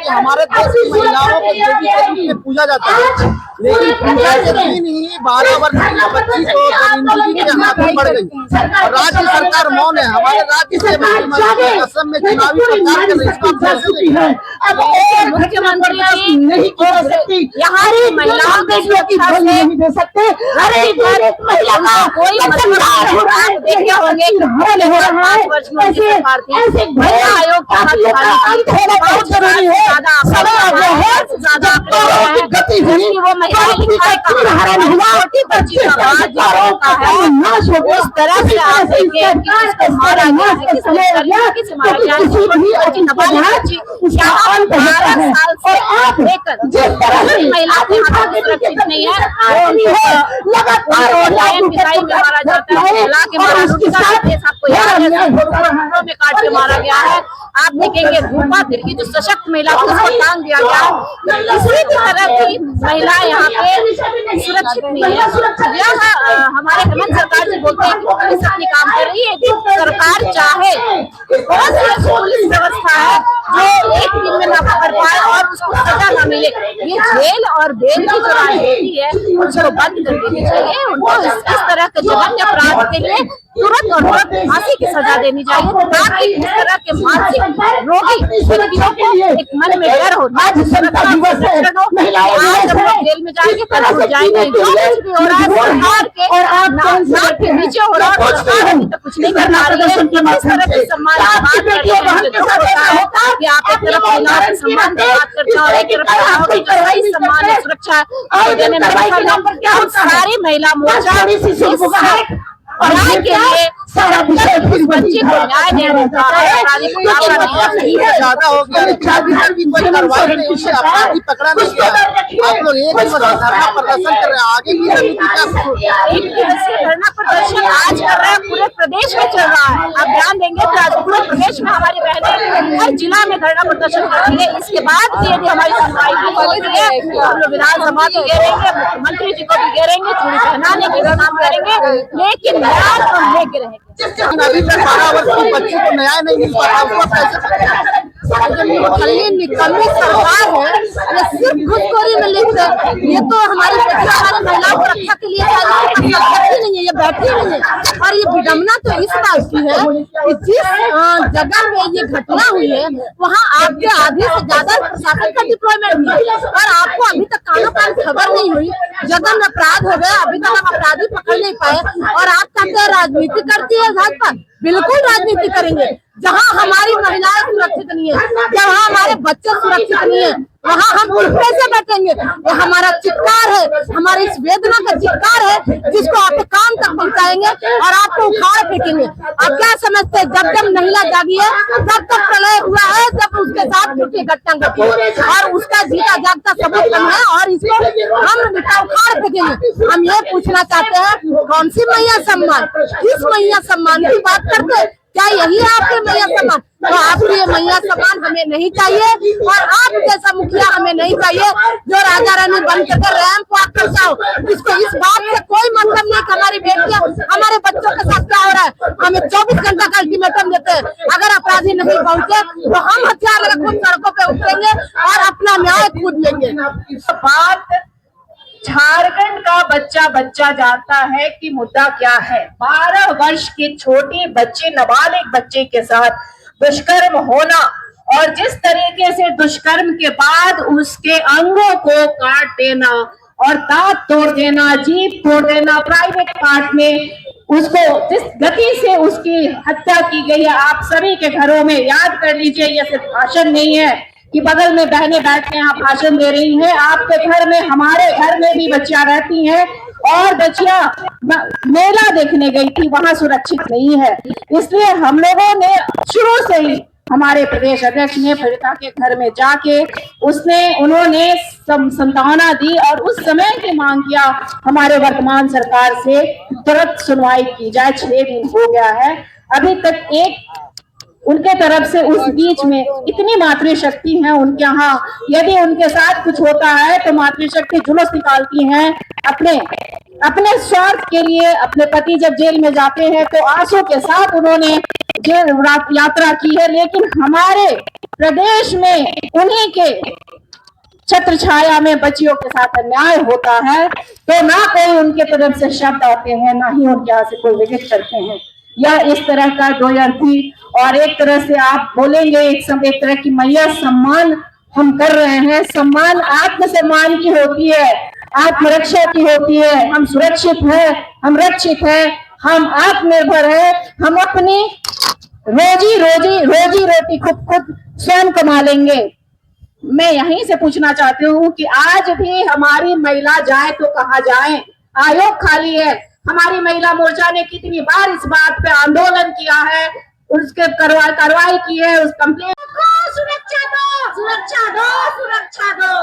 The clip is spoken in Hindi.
कि हमारे देश की महिलाओं को देवी के रूप में पूजा जाता है, लेकिन पूजा के दिन ही 12 वर्ष की बच्ची को दरिंदगी के हाथों पड़ गई। राज्य सरकार मौन है। हमारे राज्य से मुख्यमंत्री असम में चुनावी प्रचार कर रही है। अब मुख्यमंत्री नहीं कर सकती, यहाँ की महिलाओं को सुरक्षा नहीं दे सकते। अरे एक महिला का कोई मतदार हो रहा है, देखे होंगे 5 वर्ष में ऐसे महिला आयोग का अंत होना बहुत जरूरी है। ज्यादा गतिविधि वो महिलाएं लिखाए छोटी बच्ची का बात इस तरह से आप देखें कि किसको मारा गया है, किसे मारा गया है। 12 साल से लेकर महिला सुरक्षित नहीं है, पिटाई में मारा जाता है, जला के मारा आपको याद है, में काट के मारा गया है। आप देखेंगे रूपा तिर्की जो सशक्त महिला को सम्मान दिया गया, इसी तरह की महिला यहाँ पे सुरक्षित नहीं है। यह हमारे हेमंत सरकार जी बोलते हैं कि पुलिस अपनी काम कर रही है, सरकार चाहे बहुत सी पुलिस व्यवस्था है जो एक दिन में न पकड़ पाए और उसको सजा न मिले। ये जेल और बेल की जो राजनीति है उसको बंद कर देनी चाहिए। उनको इस तरह के जघन्य अपराध के लिए तुरंत और तुरंत फांसी की सजा देनी चाहिए, ताकि इस तरह के मानसिक रोगी व्यक्तियों को एक मन में डर हो। आज हम लोग जेल में जाएंगे, कल हो जाएंगे। जो कुछ भी हो रहा है सरकार के नीचे हो रहा है, सरकार अभी तक कुछ नहीं कर पा रही है। इस तरह के सम्मान की बात करते हैं कि आप एक तरफ महिलाओं के सम्मान की बात करते हैं और एक तरफ महिलाओं की जो सही सम्मान और सुरक्षा देने में सारी महिला मोर्चा न्याय के लिए बच्ची को न्याय देने ज्यादा हो गया, अपराधी पकड़ा नहीं गया। आप लोग एक दिवस धरना प्रदर्शन कर रहे हैं, आगे भी एक दिवसीय धरना प्रदर्शन आज कर रहे हैं, पूरे प्रदेश में चल रहा है। आप ध्यान देंगे तो आज पूरे प्रदेश में हमारी बहनें हर जिला में धरना प्रदर्शन करेंगे। इसके बाद भी यदि हमारी सुनवाई नहीं होती है तो हम लोग विधानसभा भी घेरेंगे, मुख्यमंत्री जी को भी घेरेंगे, चूड़ी पहनाने के काम करेंगे, लेकिन न्याय तो लेके रहेंगे। अभी तक 12 वर्ष की बच्ची को न्याय नहीं मिल पाता, उसको कैसे निकलनी सरकार है, ये सिर्फ घुसखोरी में लिप्त है। ये तो हमारी महिलाओं को रक्षा के लिए नहीं है, ये बैठी नहीं है। और ये विडम्बना तो इस बात की है कि जिस जगह में ये घटना हुई है वहाँ आपके आधे से ज्यादा प्रशासन का डिप्लॉयमेंट है और आपको अभी तक कानों कान खबर नहीं हुई। जघन्य अपराध हो गया, अभी तक हम अपराधी पकड़ नहीं पाए और आप कहते हैं राजनीति करती है भाजपा। बिल्कुल राजनीति करेंगे। जहाँ हमारी महिलाएं सुरक्षित नहीं है, जहाँ हमारे बच्चे सुरक्षित नहीं है, वहाँ हम कैसे बैठेंगे। ये हमारा चित्कार है, हमारी इस वेदना का चित्कार है जिसको आप कान तक पहुँचाएंगे और आपको उखाड़ फेंकेंगे। आप क्या समझते हैं जब जब महिला जागी है तब तक प्रलय हुआ है, जब उसके साथ कुछ घटना घटी और उसका जीता जागता सबूत कम है और इसको हम उखाड़ फेंकेंगे। हम ये पूछना चाहते हैं कौन सी मैया सम्मान, किस मैया सम्मान की बात करते, क्या यही है आपके मैया सम्मान? तो आपकी ये मैया सम्मान हमें नहीं चाहिए और आप जैसा मुखिया हमें नहीं चाहिए जो राजा रानी बन करके रैंप वॉक करता हो। इसको इस बात से कोई मतलब नहीं कि हमारी बेटियां हमारे बच्चों के साथ क्या हो रहा है। हमें 24 घंटा का अल्टीमेटम देते हैं, अगर अपराधी नहीं पहुंचे तो हम हथियार लेकर खुद सड़कों पे उतरेंगे और अपना न्याय खुद लेंगे। बात झारखंड का बच्चा जानता है कि मुद्दा क्या है। 12 वर्ष की छोटी बच्ची, नाबालिग बच्चे के साथ दुष्कर्म होना और जिस तरीके से दुष्कर्म के बाद उसके अंगों को काट देना और दांत तोड़ देना, जीभ तोड़ देना, प्राइवेट पार्ट में उसको जिस गति से उसकी हत्या की गई है, आप सभी के घरों में याद कर लीजिए। यह सिर्फ भाषण नहीं है कि बगल में बहनें बैठ के यहाँ भाषण दे रही हैं। आपके घर में, हमारे घर में भी बच्चियां रहती हैं और बच्चियां मेला देखने गई थी, वहां सुरक्षित नहीं है। इसलिए हम लोगों ने शुरू से ही, हमारे प्रदेश अध्यक्ष ने पीड़िता के घर में जाके उन्होंने संतावना दी और उस समय की मांग किया हमारे वर्तमान सरकार से तुरंत सुनवाई की जाए। 6 दिन हो गया है, अभी तक एक उनके तरफ से उस बीच में इतनी मातृशक्ति है उनके यहाँ, यदि उनके साथ कुछ होता है तो मातृशक्ति जुलूस निकालती हैं अपने स्वार्थ के लिए। अपने पति जब जेल में जाते हैं तो आंसू के साथ उन्होंने जेल यात्रा की है, लेकिन हमारे प्रदेश में उन्हीं के छत्र छाया में बच्चियों के साथ अन्याय होता है तो ना कोई उनके तरफ से शब्द आते हैं, ना ही उनके यहाँ से कोई विजिट करते हैं। यह इस तरह का द्वंद्वी, और एक तरह से आप बोलेंगे एक तरह की मैया सम्मान हम कर रहे हैं। सम्मान आत्मसम्मान की होती है, आत्मरक्षा की होती है। हम सुरक्षित हैं, हम रक्षित हैं, हम आत्मनिर्भर हैं, हम अपनी रोजी रोटी खुद स्वयं कमा लेंगे। मैं यहीं से पूछना चाहती हूँ कि आज भी हमारी महिला जाए तो कहाँ जाए? आयोग खाली है। हमारी महिला मोर्चा ने कितनी बार इस बात पे आंदोलन किया है, उसके कार्रवाई की है, उस कंप्लेंट को सुरक्षा दो, सुरक्षा दो, सुरक्षा दो।